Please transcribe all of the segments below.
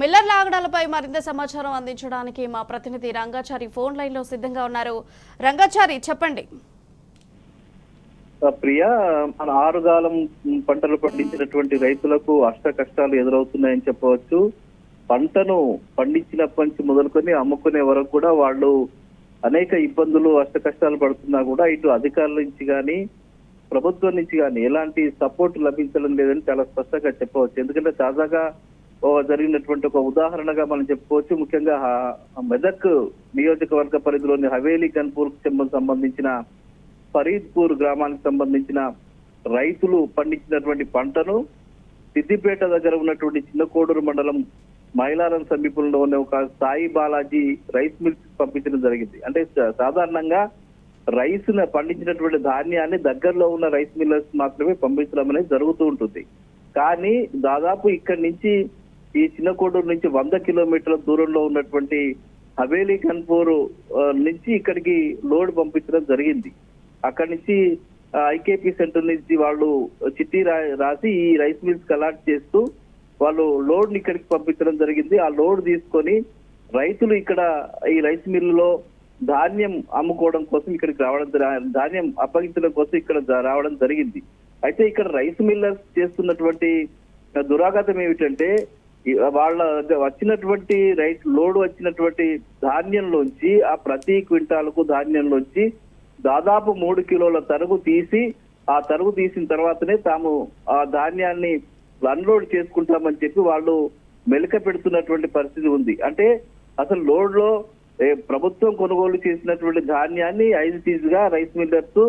మిల్లర్ల ఆగడాలపై మరింత సమాచారం అందించడానికి మా ప్రతినిధి రంగాచారి ఫోన్ లైన్ లో సిద్ధంగా ఉన్నారు. రంగాచారి, చెప్పండి. ప్రియా, మన ఆరుగాలం పంటలు పండించినటువంటి రైతులకు అష్ట కష్టాలు ఎదురవుతున్నాయని చెప్పవచ్చు. పంటను పండించినప్పటి నుంచి మొదలుకొని అమ్ముకునే వరకు కూడా వాళ్ళు అనేక ఇబ్బందులు అష్ట కష్టాలు పడుతున్నా కూడా ఇటు అధికారుల నుంచి కానీ ప్రభుత్వం నుంచి కానీ ఎలాంటి సపోర్ట్ లభించడం లేదని చాలా స్పష్టంగా చెప్పవచ్చు. ఎందుకంటే తాజాగా జరిగినటువంటి ఒక ఉదాహరణగా మనం చెప్పుకోవచ్చు. ముఖ్యంగా మెదక్ నియోజకవర్గ పరిధిలోని హవేలీ గన్పూర్ సంబంధించిన ఫరీద్పూర్ గ్రామానికి సంబంధించిన రైతులు పండించినటువంటి పంటను సిద్దిపేట దగ్గర ఉన్నటువంటి చిన్నకోడూరు మండలం మైలారం సమీపంలో ఉన్న ఒక సాయి బాలాజీ రైస్ మిల్స్ పంపించడం జరిగింది. అంటే సాధారణంగా రైస్ పండించినటువంటి ధాన్యాన్ని దగ్గరలో ఉన్న రైస్ మిల్లర్స్ మాత్రమే పంపించడం అనేది జరుగుతూ ఉంటుంది. కానీ దాదాపు ఇక్కడి నుంచి ఈ చిన్నకోడూరు నుంచి 100 కిలోమీటర్ల దూరంలో ఉన్నటువంటి హవేలీ గన్పూర్ నుంచి ఇక్కడికి లోడ్ పంపించడం జరిగింది. అక్కడి నుంచి ఐకేపీ సెంటర్ నుంచి వాళ్ళు చిట్టి రాసి ఈ రైస్ మిల్స్ అలాట్ చేస్తూ వాళ్ళు లోడ్ ని ఇక్కడికి పంపించడం జరిగింది. ఆ లోడ్ తీసుకొని రైతులు ఇక్కడ ఈ రైస్ మిల్లులో ధాన్యం అమ్ముకోవడం కోసం ఇక్కడికి రావడం, ధాన్యం అప్పగించడం కోసం ఇక్కడ రావడం జరిగింది. అయితే ఇక్కడ రైస్ మిల్లర్స్ చేస్తున్నటువంటి దురాఘాతం ఏమిటంటే వాళ్ళ వచ్చినటువంటి లోడ్ వచ్చినటువంటి ధాన్యంలోంచి ఆ ప్రతి క్వింటాలకు ధాన్యంలోంచి దాదాపు 3 కిలోల తరుగు తీసి ఆ తరుగు తీసిన తర్వాతనే తాము ఆ ధాన్యాన్ని అన్లోడ్ చేసుకుంటామని చెప్పి వాళ్ళు మెలక పెడుతున్నటువంటి పరిస్థితి ఉంది. అంటే అసలు లోడ్ లో ప్రభుత్వం కొనుగోలు చేసినటువంటి ధాన్యాన్ని 5 ఫీజుగా రైస్ మిల్లర్స్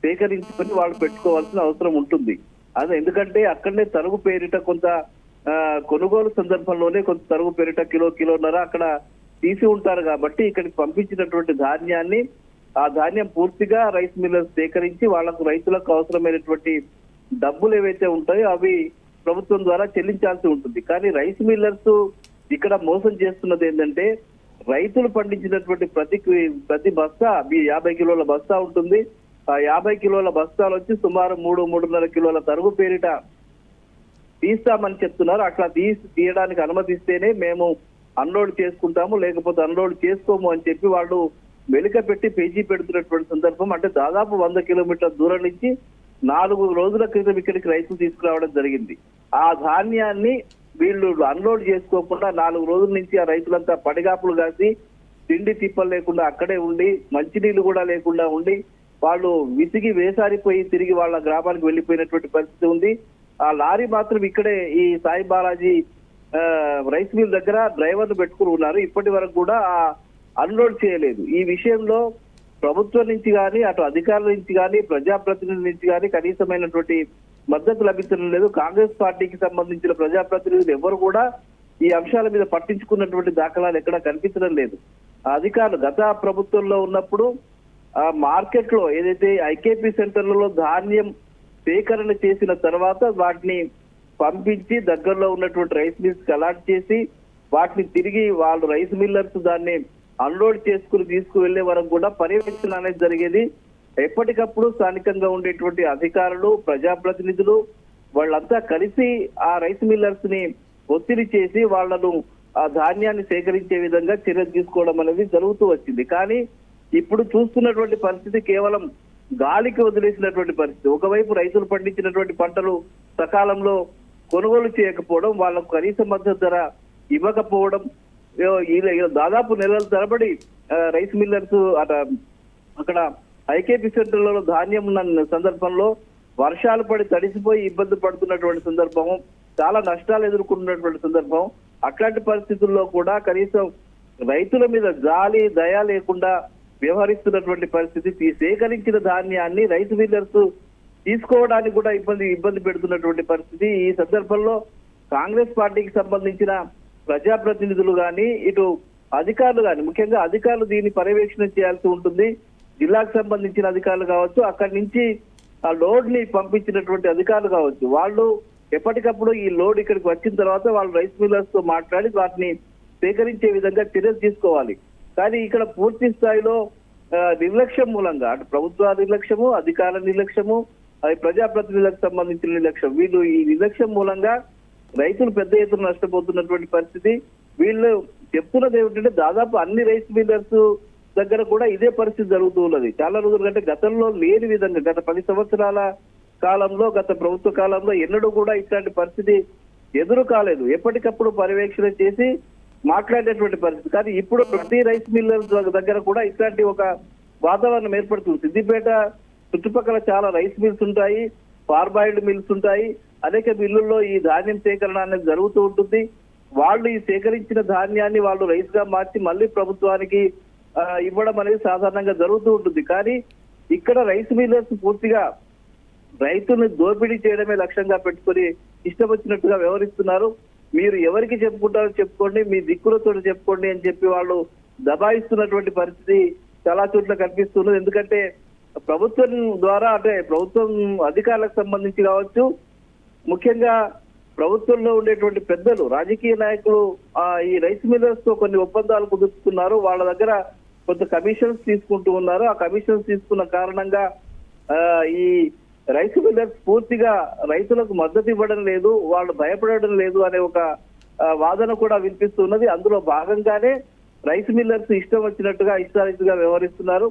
సేకరించుకొని వాళ్ళు పెట్టుకోవాల్సిన అవసరం ఉంటుంది. అదే ఎందుకంటే అక్కడనే తరుగు పేరిట కొంత కొనుగోలు సందర్భంలోనే కొంత తరుగు పేరిట కిలోన్నర అక్కడ తీసి ఉంటారు. కాబట్టి ఇక్కడికి పంపించినటువంటి ధాన్యాన్ని ఆ ధాన్యం పూర్తిగా రైస్ మిల్లర్స్ సేకరించి వాళ్లకు రైతులకు అవసరమైనటువంటి డబ్బులు ఏవైతే ఉంటాయో అవి ప్రభుత్వం ద్వారా చెల్లించాల్సి ఉంటుంది. కానీ రైస్ మిల్లర్స్ ఇక్కడ మోసం చేస్తున్నది ఏంటంటే రైతులు పండించినటువంటి ప్రతి బస్తా 50 కిలోల బస్తా ఉంటుంది. ఆ 50 కిలోల బస్తాలు వచ్చి సుమారు 3-3.5 కిలోల తరుగు పేరిట తీస్తామని చెప్తున్నారు. అట్లా తీయడానికి అనుమతిస్తేనే మేము అన్లోడ్ చేసుకుంటాము, లేకపోతే అన్లోడ్ చేసుకోము అని చెప్పి వాళ్ళు వెనుక పెట్టి పేజీ పెడుతున్నటువంటి సందర్భం. అంటే దాదాపు 100 కిలోమీటర్ల దూరం నుంచి 4 రోజుల క్రితం ఇక్కడికి రైతులు తీసుకురావడం జరిగింది. ఆ ధాన్యాన్ని వీళ్ళు అన్లోడ్ చేసుకోకుండా 4 రోజుల నుంచి ఆ రైతులంతా పడిగాపులు కాసి తిండి తిప్పలు లేకుండా అక్కడే ఉండి మంచినీళ్లు కూడా లేకుండా ఉండి వాళ్ళు విసిగి వేసారిపోయి తిరిగి వాళ్ళ గ్రామానికి వెళ్లిపోయినటువంటి పరిస్థితి ఉంది. ఆ లారీ మాత్రం ఇక్కడే ఈ సాయి బాలాజీ రైస్ మిల్ దగ్గర డ్రైవర్లు పెట్టుకుని ఉన్నారు. ఇప్పటి వరకు కూడా అన్లోడ్ చేయలేదు. ఈ విషయంలో ప్రభుత్వం నుంచి కానీ అటు అధికారుల నుంచి కానీ ప్రజాప్రతినిధుల నుంచి కానీ కనీసమైనటువంటి మద్దతు లభించడం లేదు. కాంగ్రెస్ పార్టీకి సంబంధించిన ప్రజాప్రతినిధులు ఎవరు కూడా ఈ అంశాల మీద పట్టించుకున్నటువంటి దాఖలాలు ఎక్కడ కనిపించడం లేదు. అధికారులు గత ప్రభుత్వంలో ఉన్నప్పుడు ఆ మార్కెట్ లో ఏదైతే ఐకేపీ సెంటర్లలో ధాన్యం సేకరణ చేసిన తర్వాత వాటిని పంపించి దగ్గరలో ఉన్నటువంటి రైస్ మిల్స్ అలాట్ చేసి వాటిని తిరిగి వాళ్ళు రైస్ మిల్లర్స్ దాన్ని అన్లోడ్ చేసుకుని తీసుకువెళ్లే వరకు కూడా పర్యవేక్షణ అనేది జరిగేది. ఎప్పటికప్పుడు స్థానికంగా ఉండేటువంటి అధికారులు ప్రజాప్రతినిధులు వాళ్ళంతా కలిసి ఆ రైస్ మిల్లర్స్ ని ఒత్తిడి చేసి వాళ్లను ఆ ధాన్యాన్ని సేకరించే విధంగా చర్యలు తీసుకోవడం అనేది జరుగుతూ వచ్చింది. కానీ ఇప్పుడు చూస్తున్నటువంటి పరిస్థితి కేవలం గాలికి వదిలేసినటువంటి పరిస్థితి. ఒకవైపు రైతులు పండించినటువంటి పంటలు సకాలంలో కొనుగోలు చేయకపోవడం, వాళ్ళకు కనీస మద్దతు ధర ఇవ్వకపోవడం, దాదాపు నెలల తరబడి రైస్ మిల్లర్స్ అక్కడ ఐకేపీ సెంటర్లలో ధాన్యం ఉన్న సందర్భంలో వర్షాలు పడి తడిసిపోయి ఇబ్బంది పడుతున్నటువంటి సందర్భం, చాలా నష్టాలు ఎదుర్కొంటున్నటువంటి సందర్భం. అట్లాంటి పరిస్థితుల్లో కూడా కనీసం రైతుల మీద జాలి దయ లేకుండా వ్యవహరిస్తున్నటువంటి పరిస్థితి. సేకరించిన ధాన్యాన్ని రైస్ మిల్లర్స్ తీసుకోవడానికి కూడా ఇబ్బంది పెడుతున్నటువంటి పరిస్థితి. ఈ సందర్భంలో కాంగ్రెస్ పార్టీకి సంబంధించిన ప్రజాప్రతినిధులు కానీ ఇటు అధికారులు కానీ, ముఖ్యంగా అధికారులు దీన్ని పర్యవేక్షణ చేయాల్సి ఉంటుంది. జిల్లాకు సంబంధించిన అధికారులు కావచ్చు, అక్కడి నుంచి ఆ లోడ్ ని పంపించినటువంటి అధికారులు కావచ్చు, వాళ్ళు ఎప్పటికప్పుడు ఈ లోడ్ ఇక్కడికి వచ్చిన తర్వాత వాళ్ళు రైస్ మిల్లర్స్ తో మాట్లాడి వాటిని సేకరించే విధంగా చర్యలు తీసుకోవాలి. కానీ ఇక్కడ పూర్తి స్థాయిలో నిర్లక్ష్యం మూలంగా అటు ప్రభుత్వ నిర్లక్ష్యము, అధికారుల నిర్లక్ష్యము, ప్రజాప్రతినిధులకు సంబంధించిన నిర్లక్ష్యం, వీళ్ళు ఈ నిర్లక్ష్యం మూలంగా రైతులు పెద్ద ఎత్తున నష్టపోతున్నటువంటి పరిస్థితి. వీళ్ళు చెప్తున్నది ఏమిటంటే దాదాపు అన్ని రైస్ మిల్లర్స్ దగ్గర కూడా ఇదే పరిస్థితి జరుగుతూ ఉన్నది. చాలా రోజుల కంటే గతంలో లేని విధంగా గత 10 సంవత్సరాల కాలంలో, గత ప్రభుత్వ కాలంలో ఎన్నడూ కూడా ఇట్లాంటి పరిస్థితి ఎదురు కాలేదు. ఎప్పటికప్పుడు పర్యవేక్షణ చేసి మాట్లాడేటువంటి పరిస్థితి. కానీ ఇప్పుడు ప్రతి రైస్ మిల్లర్స్ దగ్గర కూడా ఇట్లాంటి ఒక వాతావరణం ఏర్పడుతుంది. సిద్దిపేట చుట్టుపక్కల చాలా రైస్ మిల్స్ ఉంటాయి, పార్బాయిల్డ్ మిల్స్ ఉంటాయి. అనేక మిల్లుల్లో ఈ ధాన్యం సేకరణ అనేది జరుగుతూ ఉంటుంది. వాళ్ళు ఈ సేకరించిన ధాన్యాన్ని వాళ్ళు రైస్ గా మార్చి మళ్ళీ ప్రభుత్వానికి ఇవ్వడం అనేది సాధారణంగా జరుగుతూ ఉంటుంది. కానీ ఇక్కడ రైస్ మిల్లర్స్ పూర్తిగా రైతుల్ని దోపిడీ చేయడమే లక్ష్యంగా పెట్టుకొని ఇష్టం వచ్చినట్టుగా వ్యవహరిస్తున్నారు. మీరు ఎవరికి చెప్పుకుంటారో చెప్పుకోండి, మీ దిక్కులతో చెప్పుకోండి అని చెప్పి వాళ్ళు దబాయిస్తున్నటువంటి పరిస్థితి చాలా చోట్ల కనిపిస్తున్నది. ఎందుకంటే ప్రభుత్వం ద్వారా, అంటే ప్రభుత్వం అధికారులకు సంబంధించి కావచ్చు, ముఖ్యంగా ప్రభుత్వంలో ఉండేటువంటి పెద్దలు, రాజకీయ నాయకులు ఈ రైస్ మిల్లర్స్ తో కొన్ని ఒప్పందాలు కుదుర్చుకున్నారు. వాళ్ళ దగ్గర కొంత కమిషన్స్ తీసుకుంటూ ఉన్నారు. ఆ కమిషన్స్ తీసుకున్న కారణంగా ఈ రైస్ మిల్లర్స్ పూర్తిగా రైతులకు మద్దతు ఇవ్వడం లేదు, వాళ్ళు భయపడడం లేదు అనే ఒక వాదన కూడా వినిపిస్తున్నది. అందులో భాగంగానే రైస్ మిల్లర్స్ ఇష్టం వచ్చినట్టుగా ఇష్టారీతిగా వ్యవహరిస్తున్నారు.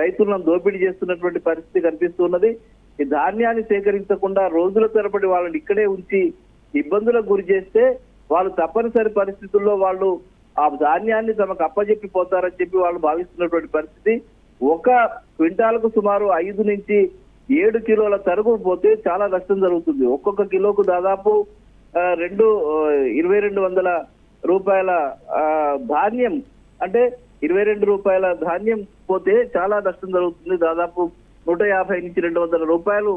రైతులను దోపిడీ చేస్తున్నటువంటి పరిస్థితి కనిపిస్తున్నది. ఈ ధాన్యాన్ని సేకరించకుండా రోజుల తరబడి వాళ్ళని ఇక్కడే ఉంచి ఇబ్బందులకు గురి చేస్తే వాళ్ళు తప్పనిసరి పరిస్థితుల్లో వాళ్ళు ఆ ధాన్యాన్ని తమకు అప్పజెప్పి పోతారని చెప్పి వాళ్ళు భావిస్తున్నటువంటి పరిస్థితి. ఒక క్వింటాలకు సుమారు 5 నుంచి 7 కిలోల తరుగు పోతే చాలా నష్టం జరుగుతుంది. ఒక్కొక్క కిలోకు దాదాపు 2200 రూపాయల ధాన్యం, అంటే 22 రూపాయల ధాన్యం పోతే చాలా నష్టం జరుగుతుంది. దాదాపు 150 నుంచి 200 రూపాయలు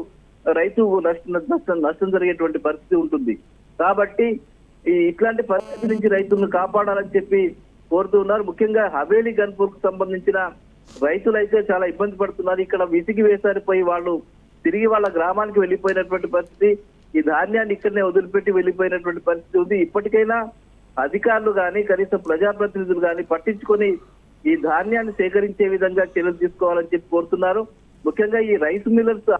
రైతు నష్టం జరిగేటువంటి పరిస్థితి ఉంటుంది. కాబట్టి ఇట్లాంటి పరిస్థితి నుంచి రైతులను కాపాడాలని చెప్పి కోరుతూ ఉన్నారు. ముఖ్యంగా హవేలీ గన్పూర్ కు సంబంధించిన రైతులైతే చాలా ఇబ్బంది పడుతున్నారు. ఇక్కడ విసిగి వేసారిపోయి వాళ్ళు తిరిగి వాళ్ళ గ్రామానికి వెళ్ళిపోయినటువంటి పరిస్థితి, ఈ ధాన్యాన్ని ఇక్కడనే వదిలిపెట్టి వెళ్ళిపోయినటువంటి పరిస్థితి ఉంది. ఇప్పటికైనా అధికారులు కానీ, కనీసం ప్రజాప్రతినిధులు కానీ పట్టించుకొని ఈ ధాన్యాన్ని సేకరించే విధంగా చర్యలు తీసుకోవాలని చెప్పి కోరుతున్నారు. ముఖ్యంగా ఈ రైస్ మిల్లర్స్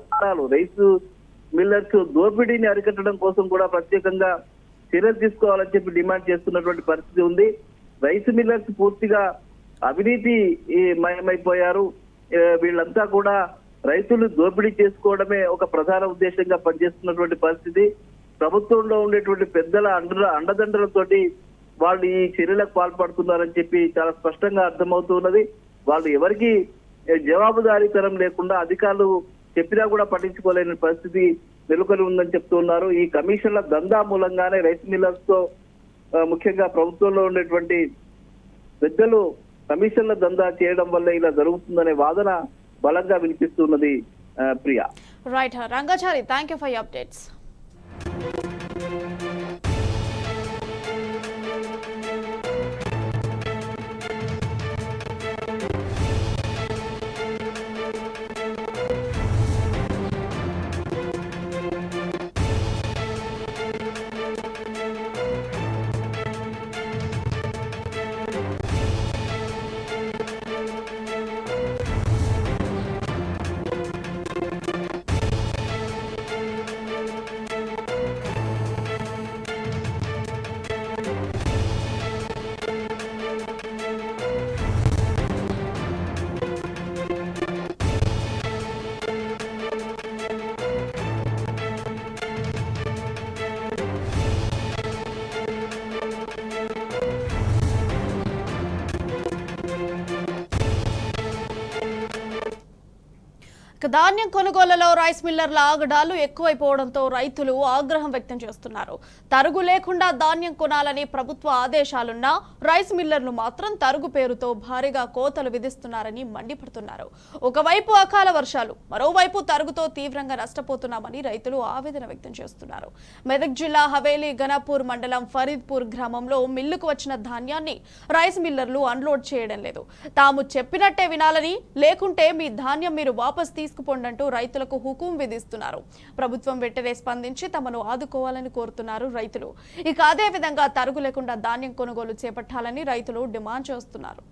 దోపిడీని అరికట్టడం కోసం కూడా ప్రత్యేకంగా చర్యలు తీసుకోవాలని చెప్పి డిమాండ్ చేస్తున్నటువంటి పరిస్థితి ఉంది. రైస్ మిల్లర్స్ పూర్తిగా అవినీతి మయమైపోయారు. వీళ్ళంతా కూడా రైతులు దోపిడీ చేసుకోవడమే ఒక ప్రధాన ఉద్దేశంగా పనిచేస్తున్నటువంటి పరిస్థితి. ప్రభుత్వంలో ఉండేటువంటి పెద్దల అండదండలతోటి వాళ్ళు ఈ చర్యలకు పాల్పడుతున్నారని చెప్పి చాలా స్పష్టంగా అర్థమవుతున్నది. వాళ్ళు ఎవరికి జవాబుదారీతనం లేకుండా అధికారులు చెప్పినా కూడా పట్టించుకోలేని పరిస్థితి నెలకొని ఉందని చెప్తున్నారు. ఈ కమిషన్ల దందా మూలంగానే రైస్ మిల్లర్స్ తో ముఖ్యంగా ప్రభుత్వంలో ఉండేటువంటి పెద్దలు కమిషన్ల దందా చేయడం వల్ల ఇలా జరుగుతుందనే వాదన బలంగా వినిపిస్తున్నది. Priya. Right Rangachari, thank you for your updates. ధాన్యం కొనుగోలులో రైస్ మిల్లర్ల ఆగడాలు ఎక్కువైపోవడంతో రైతులు ఆగ్రహం వ్యక్తం చేస్తున్నారు. తరుగు లేకుండా ధాన్యం కొనాలని ప్రభుత్వ ఆదేశాలున్నా రైస్ మిల్లర్లు మాత్రం తరుగు పేరుతో భారీగా కోతలు విధిస్తున్నారని మండిపడుతున్నారు. ఒకవైపు అకాల వర్షాలు, మరోవైపు తరుగుతో తీవ్రంగా నష్టపోతున్నామని రైతులు ఆవేదన వ్యక్తం చేస్తున్నారు. మెదక్ జిల్లా హవేలీ గణపూర్ మండలం ఫరీద్పూర్ గ్రామంలో మిల్లుకు వచ్చిన ధాన్యాన్ని రైస్ మిల్లర్లు అన్లోడ్ చేయడం లేదు. తాము చెప్పినట్టే వినాలని, లేకుంటే మీ ధాన్యం మీరు వాపస్ తీసుకుపోండంటూ రైతులకు హుకుం విధిస్తున్నారు. ప్రభుత్వం వెంటనే స్పందించి తమను ఆదుకోవాలని కోరుతున్నారు రైతులు. ఇక అదే విధంగా తరుగు లేకుండా ధాన్యం కొనుగోలు చేపట్టాలని రైతులు డిమాండ్ చేస్తున్నారు.